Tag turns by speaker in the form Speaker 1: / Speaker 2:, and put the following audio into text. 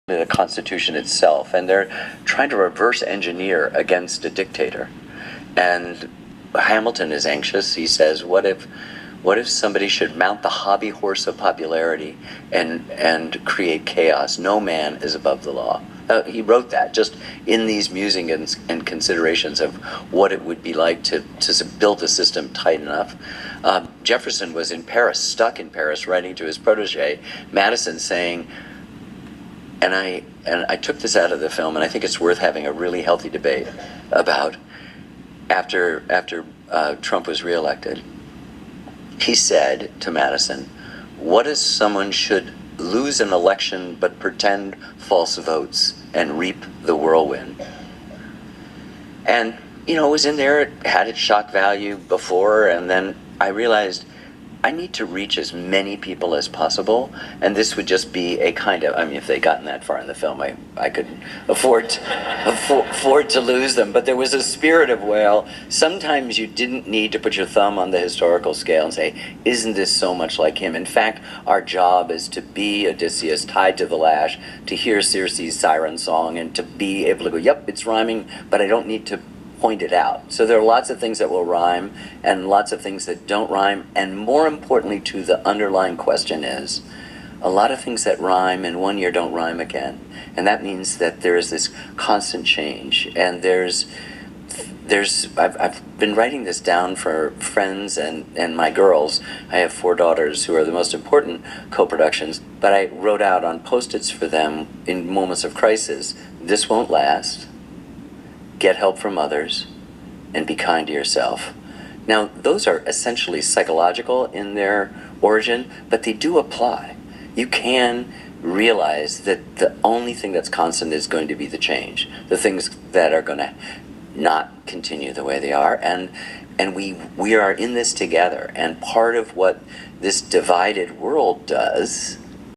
Speaker 1: the Constitution itself, and they're trying to reverse engineer against a dictator. And Hamilton is anxious. He says, what if somebody should mount the hobby horse of popularity and create chaos? No man is above the law. He wrote that just in these musings and considerations of what it would be like to build a system tight enough. Jefferson was in Paris, stuck in Paris, writing to his protege, Madison, saying, and I took this out of the film, and I think it's worth having a really healthy debate about after Trump was reelected. He said to Madison, what if someone should lose an election but pretend false votes and reap the whirlwind? And, it was in there, it had its shock value before, and then I realized I need to reach as many people as possible, and this would just be a kind of, if they'd gotten that far in the film, I could afford to lose them. But there was a spirit of, sometimes you didn't need to put your thumb on the historical scale and say, isn't this so much like him? In fact, our job is to be Odysseus tied to the lash, to hear Circe's siren song, and to be able to go, yep, it's rhyming, but I don't need to point it out. So there are lots of things that will rhyme and lots of things that don't rhyme, and more importantly to the underlying question is a lot of things that rhyme in 1 year don't rhyme again, and that means that there is this constant change. And I've been writing this down for friends and my girls. I have 4 daughters who are the most important co-productions, but I wrote out on Post-its for them in moments of crisis, this won't last, get help from others, and be kind to yourself. Now, those are essentially psychological in their origin, but they do apply. You can realize that the only thing that's constant is going to be the change, the things that are going to not continue the way they are, and we are in this together. And part of what this divided world does